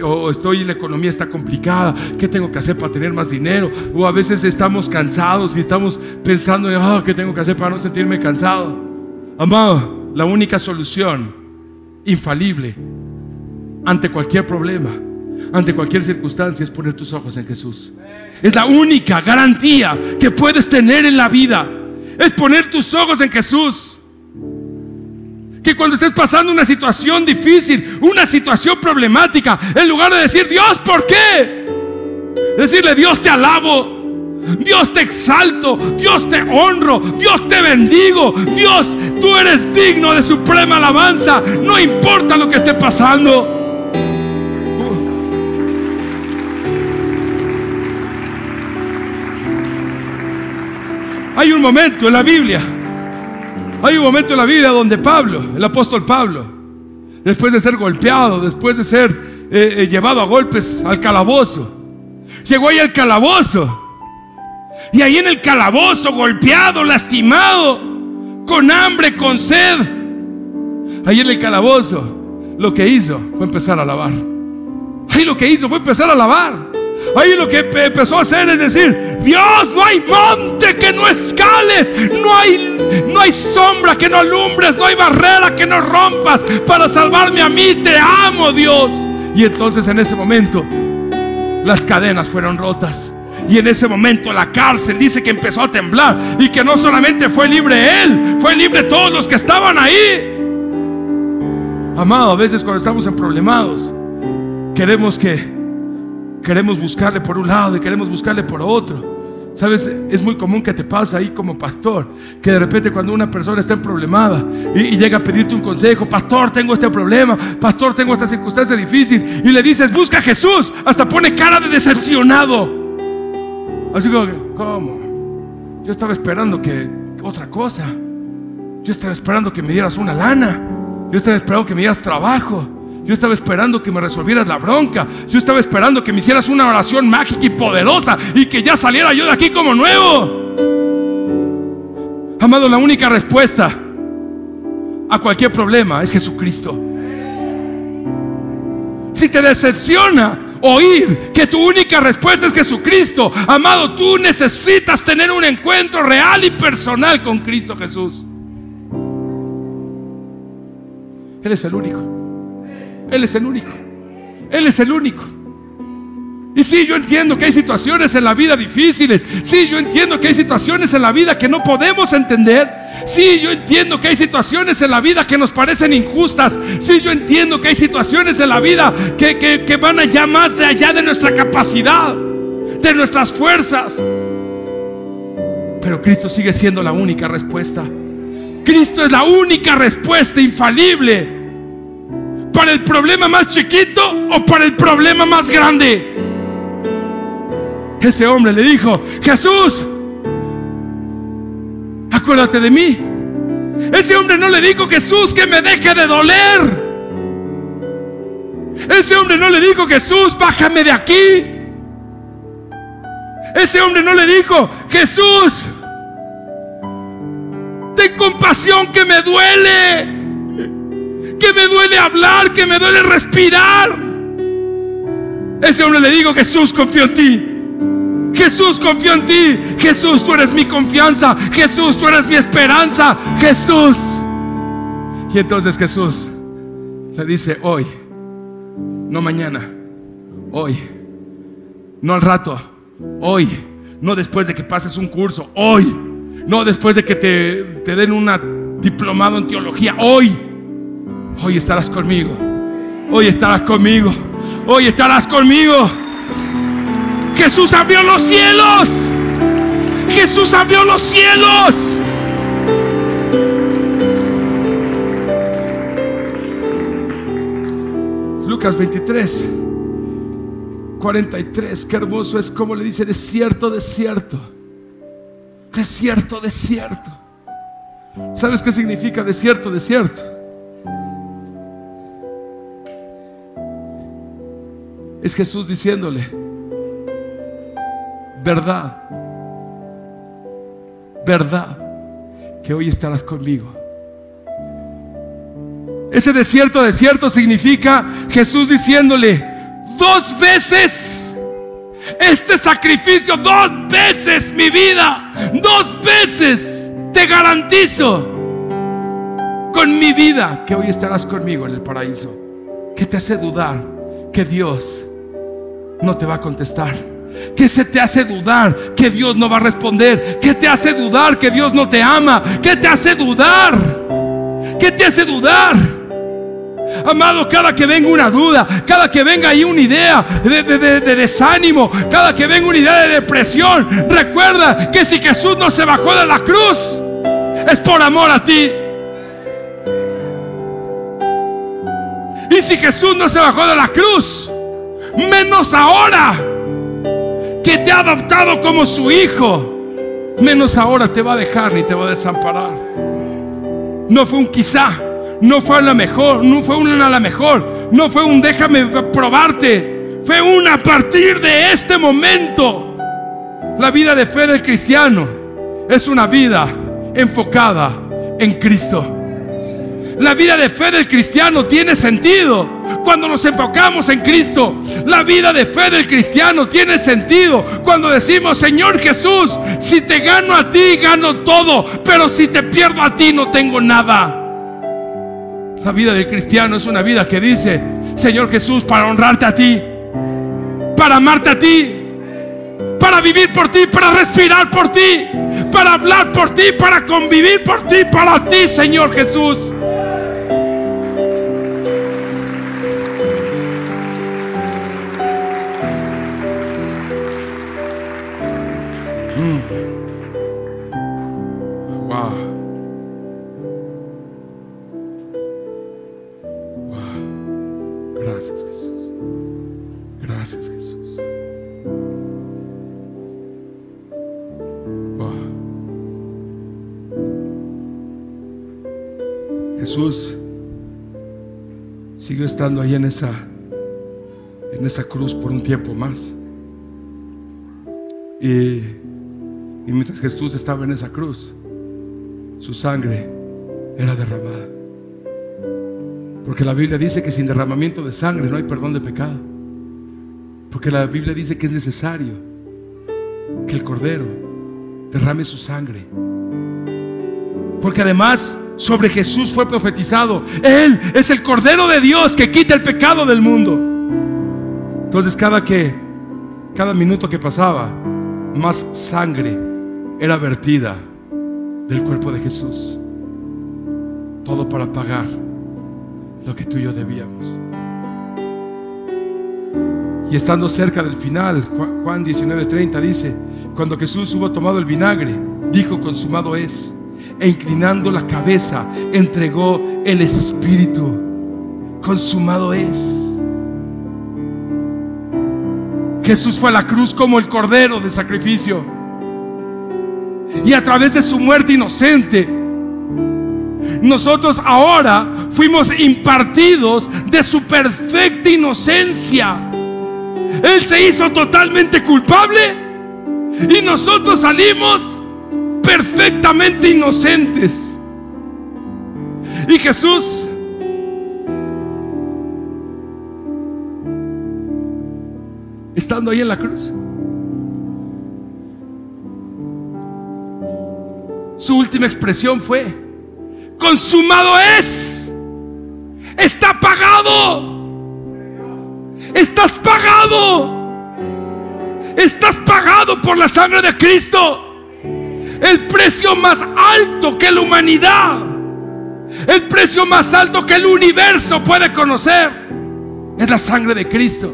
O la economía está complicada, ¿qué tengo que hacer para tener más dinero? O a veces estamos cansados y estamos pensando en ¿qué tengo que hacer para no sentirme cansado? Amado, la única solución infalible ante cualquier problema, ante cualquier circunstancia, es poner tus ojos en Jesús. Es la única garantía que puedes tener en la vida, es poner tus ojos en Jesús. Que cuando estés pasando una situación difícil, una situación problemática, en lugar de decir: Dios, ¿por qué?, decirle: Dios, te alabo, Dios, te exalto, Dios, te honro, Dios, te bendigo, Dios, tú eres digno de suprema alabanza, no importa lo que esté pasando. Hay un momento en la Biblia donde Pablo, el apóstol Pablo, después de ser golpeado, después de ser llevado a golpes al calabozo, llegó ahí al calabozo, y ahí en el calabozo, golpeado, lastimado, con hambre, con sed, ahí en el calabozo, lo que hizo fue empezar a alabar. Ahí lo que hizo fue empezar a alabar. Ahí lo que empezó a hacer es decir: Dios, no hay monte que no escales, no hay sombra que no alumbres, no hay barrera que no rompas para salvarme a mí. Te amo, Dios. Y entonces en ese momento las cadenas fueron rotas, y en ese momento la cárcel dice que empezó a temblar, y que no solamente fue libre él, fue libre todos los que estaban ahí. Amado, a veces cuando estamos emproblemados, queremos buscarle por un lado y queremos buscarle por otro. ¿Sabes? Es muy común que te pasa ahí como pastor, que de repente cuando una persona está emproblemada y llega a pedirte un consejo: pastor, tengo este problema, pastor, tengo esta circunstancia difícil, y le dices: busca a Jesús, hasta pone cara de decepcionado. Así como: ¿cómo? Yo estaba esperando que otra cosa. Yo estaba esperando que me dieras una lana. Yo estaba esperando que me dieras trabajo. Yo estaba esperando que me resolvieras la bronca. Yo estaba esperando que me hicieras una oración mágica y poderosa y que ya saliera yo de aquí como nuevo. Amado, la única respuesta a cualquier problema es Jesucristo. Si te decepciona oír que tu única respuesta es Jesucristo, amado, tú necesitas tener un encuentro real y personal con Cristo Jesús. Él es el único. Él es el único. Él es el único. Y sí, yo entiendo que hay situaciones en la vida difíciles. Sí, yo entiendo que hay situaciones en la vida que no podemos entender. Sí, yo entiendo que hay situaciones en la vida que nos parecen injustas. Sí, yo entiendo que hay situaciones en la vida que van allá, más de allá de nuestra capacidad, de nuestras fuerzas. Pero Cristo sigue siendo la única respuesta. Cristo es la única respuesta infalible para el problema más chiquito o para el problema más grande. Ese hombre le dijo: Jesús, acuérdate de mí. Ese hombre no le dijo: Jesús, que me deje de doler. Ese hombre no le dijo: Jesús, bájame de aquí. Ese hombre no le dijo: Jesús, ten compasión, que me duele hablar, que me duele respirar. Ese hombre le dijo: Jesús, confío en ti. Jesús, confío en ti. Jesús, tú eres mi confianza. Jesús, tú eres mi esperanza. Jesús. Y entonces Jesús le dice: hoy, no mañana, hoy, no al rato, hoy, no después de que pases un curso, hoy, no después de que te den un diplomado en teología, hoy estarás conmigo. Hoy estarás conmigo. Hoy estarás conmigo. Jesús abrió los cielos. Jesús abrió los cielos. Lucas 23, 43. Qué hermoso es como le dice: desierto, desierto. Desierto, desierto. ¿Sabes qué significa desierto, desierto? Es Jesús diciéndole: verdad, verdad, que hoy estarás conmigo. Ese desierto, desierto significa Jesús diciéndole: 2 veces este sacrificio, 2 veces mi vida, 2 veces te garantizo con mi vida que hoy estarás conmigo en el paraíso. ¿Qué te hace dudar que Dios no te va a contestar? ¿Qué se te hace dudar que Dios no va a responder? ¿Qué te hace dudar que Dios no te ama? ¿Qué te hace dudar? ¿Qué te hace dudar? Amado, cada que venga una duda, cada que venga ahí una idea de desánimo, cada que venga una idea de depresión, recuerda que si Jesús no se bajó de la cruz, es por amor a ti. Y si Jesús no se bajó de la cruz, menos ahora que te ha adoptado como su hijo, menos ahora te va a dejar ni te va a desamparar. No fue un quizá, no fue a la mejor, no fue una a la mejor, no fue un déjame probarte, fue un a partir de este momento. La vida de fe del cristiano es una vida enfocada en Cristo. La vida de fe del cristiano tiene sentido cuando nos enfocamos en Cristo. La vida de fe del cristiano tiene sentido cuando decimos: Señor Jesús, si te gano a ti, gano todo, pero si te pierdo a ti, no tengo nada. La vida del cristiano es una vida que dice: Señor Jesús, para honrarte a ti, para amarte a ti, para vivir por ti, para respirar por ti, para hablar por ti, para convivir por ti, para ti, Señor Jesús. Wow. Wow. Gracias, Jesús. Gracias, Jesús. Wow. Jesús siguió estando ahí en esa cruz por un tiempo más. Y mientras Jesús estaba en esa cruz, su sangre era derramada. Porque la Biblia dice que sin derramamiento de sangre no hay perdón de pecado. Porque la Biblia dice que es necesario que el Cordero derrame su sangre. Porque además sobre Jesús fue profetizado: Él es el Cordero de Dios que quita el pecado del mundo. Entonces cada que cada minuto que pasaba, más sangre era vertida del cuerpo de Jesús. Todo para pagar lo que tú y yo debíamos. Y estando cerca del final, Juan 19:30 dice: cuando Jesús hubo tomado el vinagre, dijo: consumado es. E inclinando la cabeza, entregó el espíritu. Consumado es. Jesús fue a la cruz como el cordero del sacrificio. Y a través de su muerte inocente, nosotros ahora fuimos impartidos de su perfecta inocencia. Él se hizo totalmente culpable y nosotros salimos perfectamente inocentes. Y Jesús, estando ahí en la cruz, su última expresión fue: consumado es. Está pagado. Estás pagado. Estás pagado por la sangre de Cristo. El precio más alto que la humanidad, el precio más alto que el universo puede conocer, es la sangre de Cristo.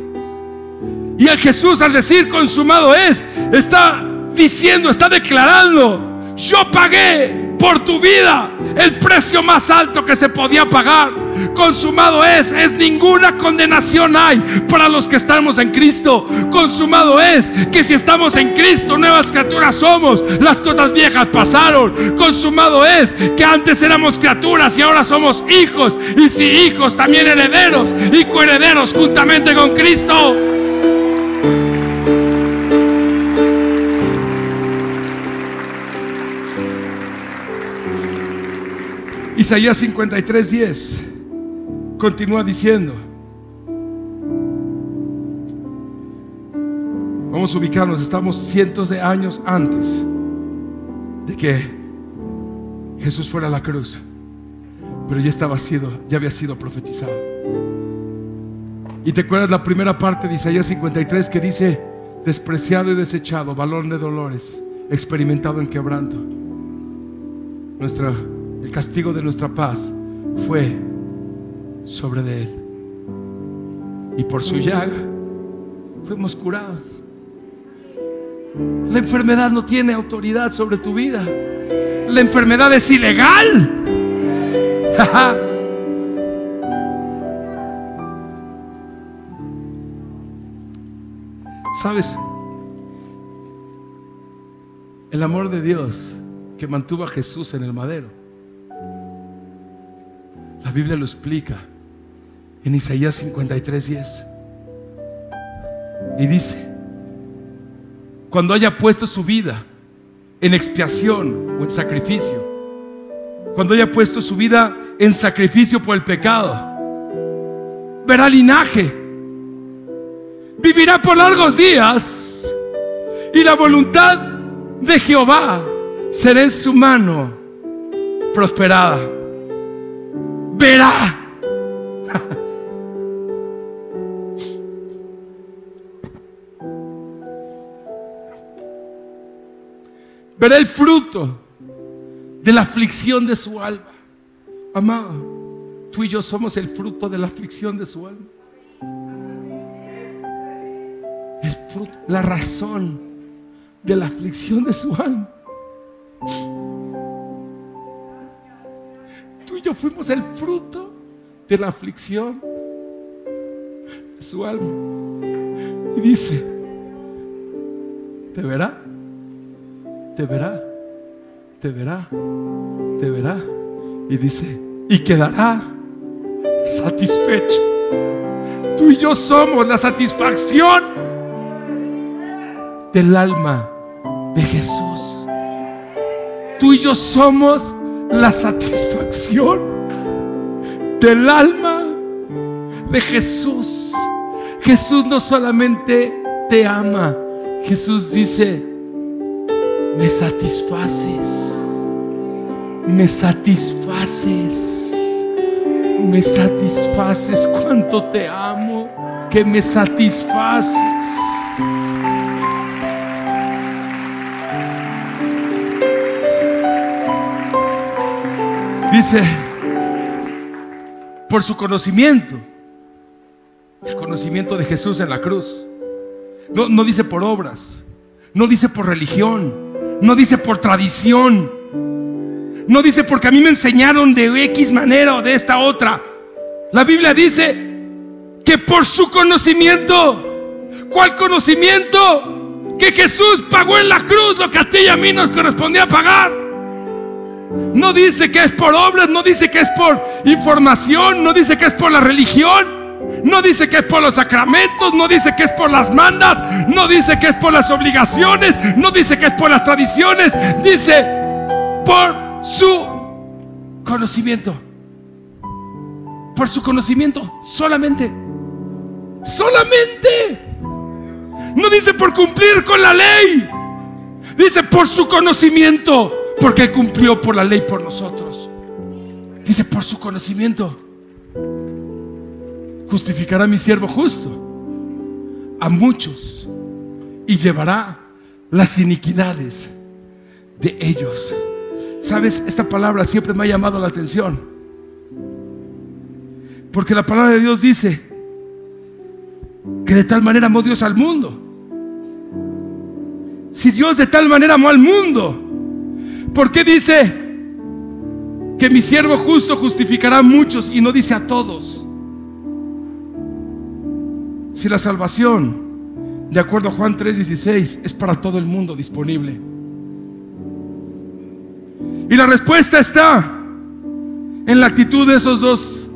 Y el Jesús, al decir consumado es, está diciendo, está declarando: yo pagué por tu vida el precio más alto que se podía pagar. Consumado es ninguna condenación hay para los que estamos en Cristo. Consumado es que si estamos en Cristo, nuevas criaturas somos, las cosas viejas pasaron. Consumado es que antes éramos criaturas y ahora somos hijos, y si hijos, también herederos y coherederos juntamente con Cristo. Isaías 53:10 continúa diciendo, vamos a ubicarnos, estamos cientos de años antes de que Jesús fuera a la cruz, pero ya había sido profetizado. Y te acuerdas la primera parte de Isaías 53 que dice: despreciado y desechado, varón de dolores, experimentado en quebranto. El castigo de nuestra paz fue sobre de Él, y por su llaga fuimos curados. La enfermedad no tiene autoridad sobre tu vida. La enfermedad es ilegal. ¿Sabes? El amor de Dios que mantuvo a Jesús en el madero, la Biblia lo explica en Isaías 53:10. Y dice: cuando haya puesto su vida en expiación o en sacrificio, cuando haya puesto su vida en sacrificio por el pecado, verá linaje, vivirá por largos días, y la voluntad de Jehová será en su mano prosperada. Verá. Verá el fruto de la aflicción de su alma. Amado, tú y yo somos el fruto de la aflicción de su alma. El fruto, la razón de la aflicción de su alma. Tú y yo fuimos el fruto de la aflicción de su alma. Y dice: te verá, te verá, te verá, te verá. Y dice: y quedará satisfecho. Tú y yo somos la satisfacción del alma de Jesús. Tú y yo somos la satisfacción del alma de Jesús. Jesús no solamente te ama, Jesús dice: me satisfaces, me satisfaces, me satisfaces. Cuánto te amo, que me satisfaces. dice, por su conocimiento, el conocimiento de Jesús en la cruz. No dice por obras, no dice por religión, no dice por tradición, no dice porque a mí me enseñaron de X manera o de esta otra. La Biblia dice que por su conocimiento. ¿Cuál conocimiento? Que Jesús pagó en la cruz lo que a ti y a mí nos correspondía pagar. No dice que es por obras, no dice que es por información, no dice que es por la religión, no dice que es por los sacramentos, no dice que es por las mandas, no dice que es por las obligaciones, no dice que es por las tradiciones, dice por su conocimiento. Por su conocimiento, solamente. No dice por cumplir con la ley, dice por su conocimiento, porque Él cumplió por la ley por nosotros. Dice por su conocimiento. Justificará mi siervo justo a muchos y llevará las iniquidades de ellos. ¿Sabes? Esta palabra siempre me ha llamado la atención, porque la palabra de Dios dice que de tal manera amó Dios al mundo. Si Dios de tal manera amó al mundo, ¿por qué dice que mi siervo justo justificará a muchos y no dice a todos? Si la salvación, de acuerdo a Juan 3:16, es para todo el mundo disponible. Y la respuesta está en la actitud de esos dos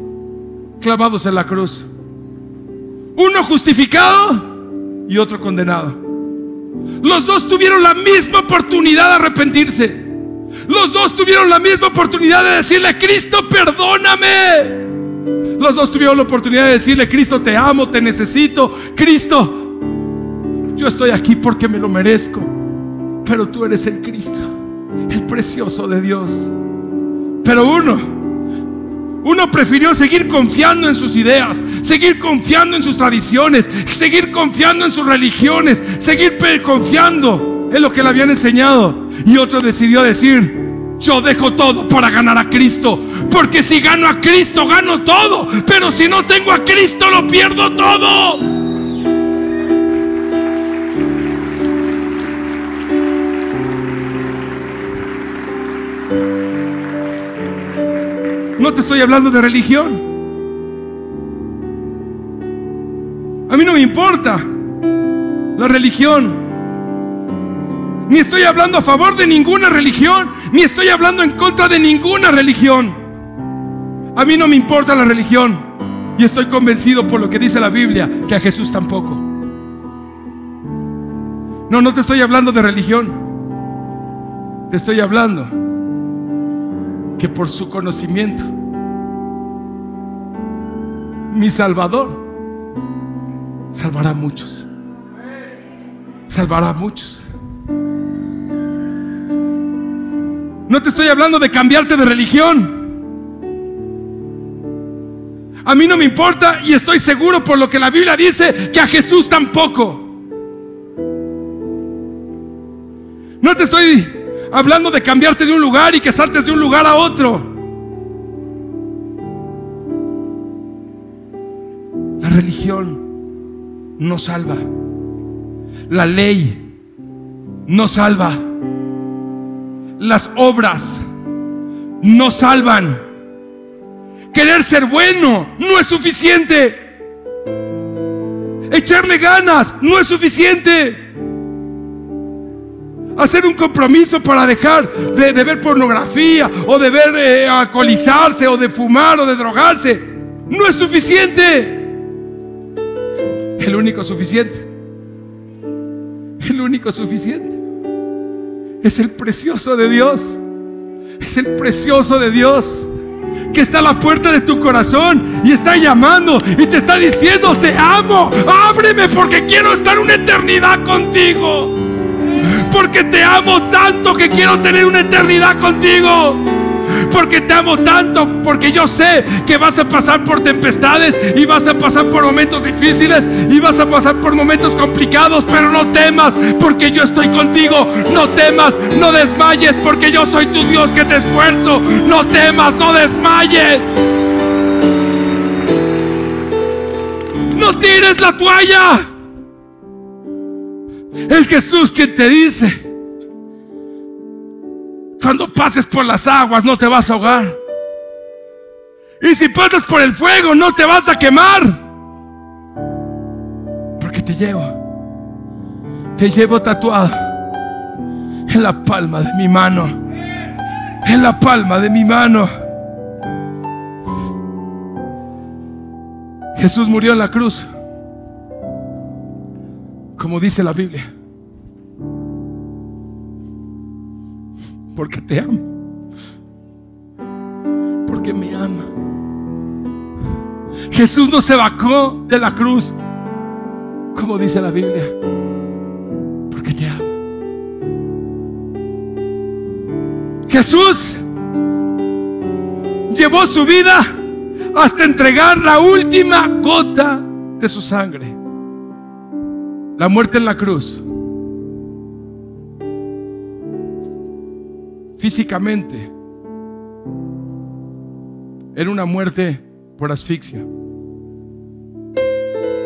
clavados en la cruz. Uno justificado y otro condenado. Los dos tuvieron la misma oportunidad de arrepentirse. Los dos tuvieron la misma oportunidad de decirle: Cristo, perdóname. Los dos tuvieron la oportunidad de decirle: Cristo, te amo, te necesito. Cristo, yo estoy aquí porque me lo merezco, pero tú eres el Cristo, el precioso de Dios. Pero uno prefirió seguir confiando en sus ideas, seguir confiando en sus tradiciones, seguir confiando en sus religiones, seguir confiando en lo que le habían enseñado. Y otro decidió decir: yo dejo todo para ganar a Cristo, porque si gano a Cristo gano todo, pero si no tengo a Cristo lo pierdo todo. No te estoy hablando de religión. A mí no me importa la religión. Ni estoy hablando a favor de ninguna religión, ni estoy hablando en contra de ninguna religión. A mí no me importa la religión. Y estoy convencido por lo que dice la Biblia, que a Jesús tampoco. No te estoy hablando de religión. Te estoy hablando que por su conocimiento, mi Salvador salvará a muchos. Salvará a muchos. No te estoy hablando de cambiarte de religión. A mí no me importa, y estoy seguro por lo que la Biblia dice, que a Jesús tampoco. No te estoy hablando de cambiarte de un lugar y que saltes de un lugar a otro. La religión no salva. La ley no salva. Las obras no salvan. Querer ser bueno no es suficiente. Echarle ganas no es suficiente. Hacer un compromiso para dejar de ver pornografía, o de ver alcoholizarse, o de fumar, o de drogarse, no es suficiente. El único suficiente es el precioso de Dios. Es el precioso de Dios que está a la puerta de tu corazón y está llamando y te está diciendo: te amo, ábreme, porque quiero estar una eternidad contigo. Porque te amo tanto que quiero tener una eternidad contigo. porque te amo tanto, porque yo sé que vas a pasar por tempestades y vas a pasar por momentos difíciles y vas a pasar por momentos complicados, pero no temas, porque yo estoy contigo. No temas, no desmayes, porque yo soy tu Dios que te esfuerzo. No temas, no desmayes. No tires la toalla. Es Jesús quien te dice: cuando pases por las aguas no te vas a ahogar, y si pasas por el fuego no te vas a quemar, porque te llevo tatuado en la palma de mi mano, en la palma de mi mano. Jesús murió en la cruz, como dice la Biblia, porque te amo, porque me ama. Jesús no se bajó de la cruz, como dice la Biblia, porque te ama. Jesús llevó su vida hasta entregar la última gota de su sangre. La muerte en la cruz, físicamente, era una muerte por asfixia,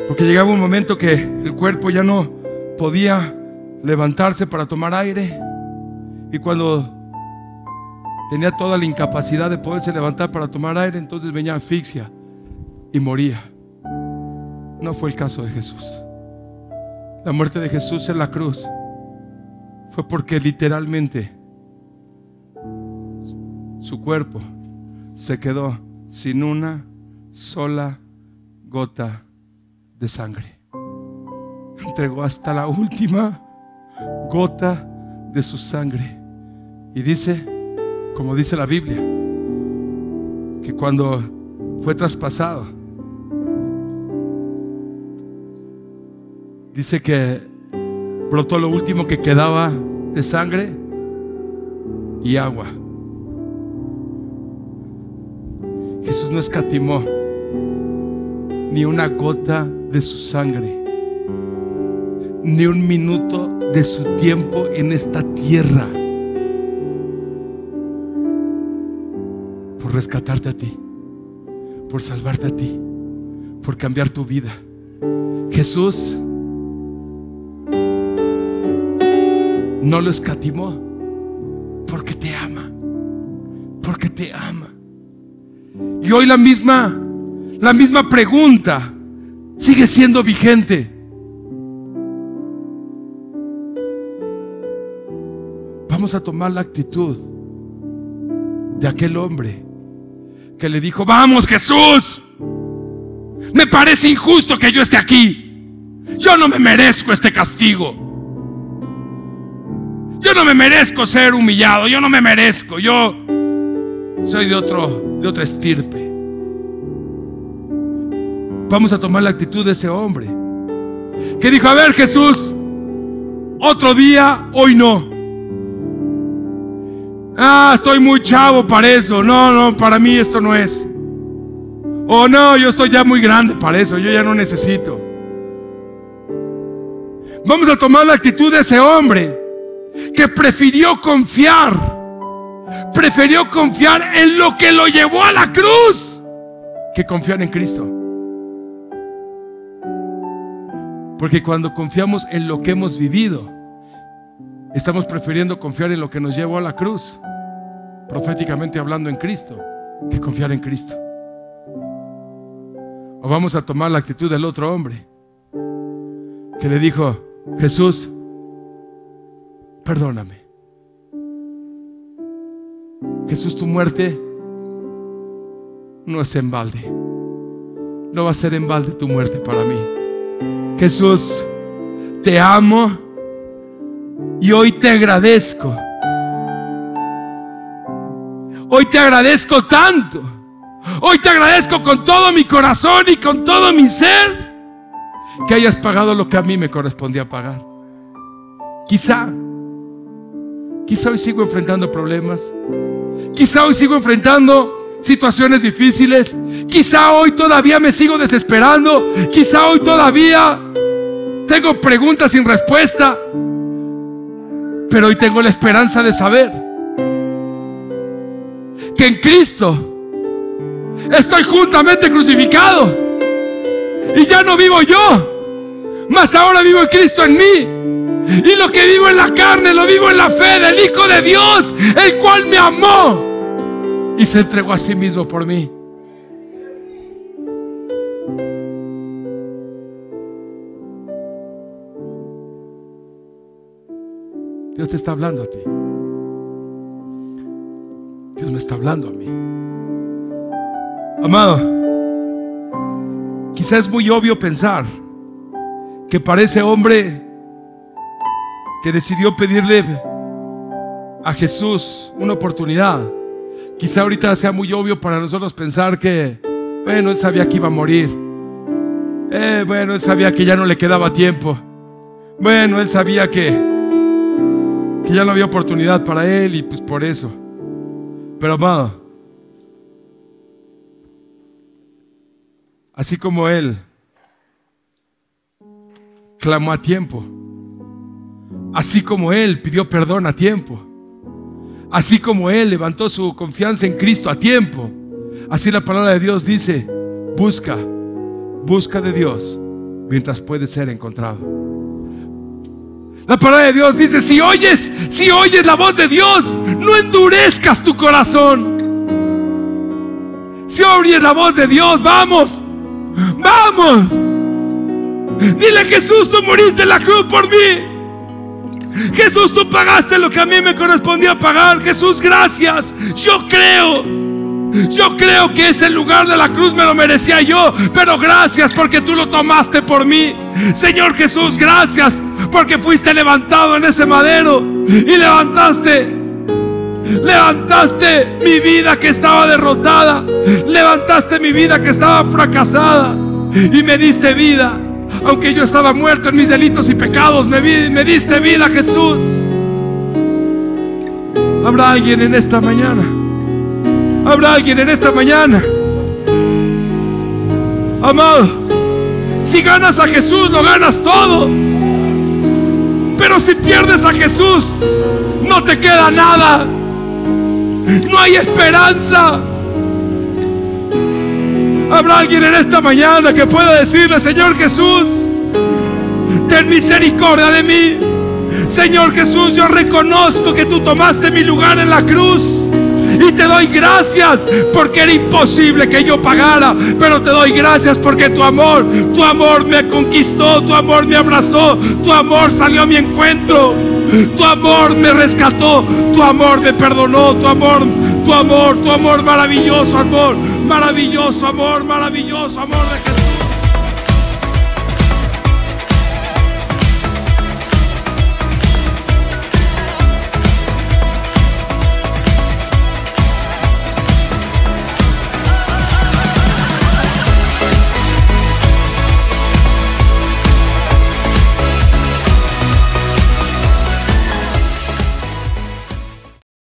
porque llegaba un momento que el cuerpo ya no podía levantarse para tomar aire, y cuando tenía toda la incapacidad de poderse levantar para tomar aire, entonces venía asfixia y moría. No fue el caso de Jesús. La muerte de Jesús en la cruz fue porque literalmente su cuerpo se quedó sin una sola gota de sangre. Entregó hasta la última gota de su sangre. Y dice, como dice la Biblia, que cuando fue traspasado, dice que brotó lo último que quedaba de sangre y agua. Jesús no escatimó ni una gota de su sangre, ni un minuto de su tiempo en esta tierra, por rescatarte a ti, por salvarte a ti, por cambiar tu vida. Jesús no lo escatimó, porque te ama, porque te ama. Y hoy la misma pregunta sigue siendo vigente. Vamos a tomar la actitud de aquel hombre que le dijo: vamos, Jesús, me parece injusto que yo esté aquí. Yo no me merezco este castigo. Yo no me merezco ser humillado. Yo no me merezco. Yo soy de otra estirpe. Vamos a tomar la actitud de ese hombre que dijo: a ver, Jesús, otro día, hoy no. Estoy muy chavo para eso. No, para mí esto no es. O no, yo estoy ya muy grande para eso. Yo ya no necesito. Vamos a tomar la actitud de ese hombre que prefirió confiar en lo que lo llevó a la cruz, que confiar en Cristo. Porque cuando confiamos en lo que hemos vivido, estamos prefiriendo confiar en lo que nos llevó a la cruz, proféticamente hablando, en Cristo, que confiar en Cristo. O vamos a tomar la actitud del otro hombre que le dijo: Jesús, perdóname. Jesús, tu muerte no es en balde. No va a ser en balde tu muerte para mí. Jesús, te amo y hoy te agradezco. Hoy te agradezco tanto. Hoy te agradezco con todo mi corazón y con todo mi ser que hayas pagado lo que a mí me correspondía pagar. Quizá hoy sigo enfrentando problemas. Quizá hoy sigo enfrentando situaciones difíciles. Quizá hoy todavía me sigo desesperando. Quizá hoy todavía tengo preguntas sin respuesta. Pero hoy tengo la esperanza de saber que en Cristo estoy juntamente crucificado. Y ya no vivo yo, mas ahora vivo en Cristo en mí. Y lo que vivo en la carne lo vivo en la fe del Hijo de Dios, el cual me amó y se entregó a sí mismo por mí. Dios te está hablando a ti. Dios me está hablando a mí. Amado, quizás es muy obvio pensar que para ese hombre que decidió pedirle a Jesús una oportunidad, quizá ahorita sea muy obvio para nosotros pensar que, bueno, él sabía que iba a morir. Bueno, él sabía que ya no le quedaba tiempo. Bueno, él sabía que ya no había oportunidad para él y pues por eso. Pero amado, así como él clamó a tiempo, así como él pidió perdón a tiempo, así como él levantó su confianza en Cristo a tiempo, así la palabra de Dios dice: busca de Dios mientras puede ser encontrado. La palabra de Dios dice: si oyes la voz de Dios, no endurezcas tu corazón. Si oyes la voz de Dios, vamos. Dile: Jesús, tú moriste en la cruz por mí. Jesús, tú pagaste lo que a mí me correspondía pagar. Jesús, gracias. Yo creo que ese lugar de la cruz me lo merecía yo, pero gracias porque tú lo tomaste por mí. Señor Jesús, gracias porque fuiste levantado en ese madero y levantaste mi vida que estaba derrotada, levantaste mi vida que estaba fracasada y me diste vida. Aunque yo estaba muerto en mis delitos y pecados, me diste vida, Jesús. ¿Habrá alguien en esta mañana? ¿Habrá alguien en esta mañana? Amado, si ganas a Jesús, lo ganas todo. Pero si pierdes a Jesús, no te queda nada. No hay esperanza. ¿Habrá alguien en esta mañana que pueda decirle: Señor Jesús, ten misericordia de mí? Señor Jesús, yo reconozco que tú tomaste mi lugar en la cruz y te doy gracias porque era imposible que yo pagara, pero te doy gracias porque tu amor me conquistó, tu amor me abrazó, tu amor salió a mi encuentro, tu amor me rescató, tu amor me perdonó, tu amor maravilloso amor de Jesús.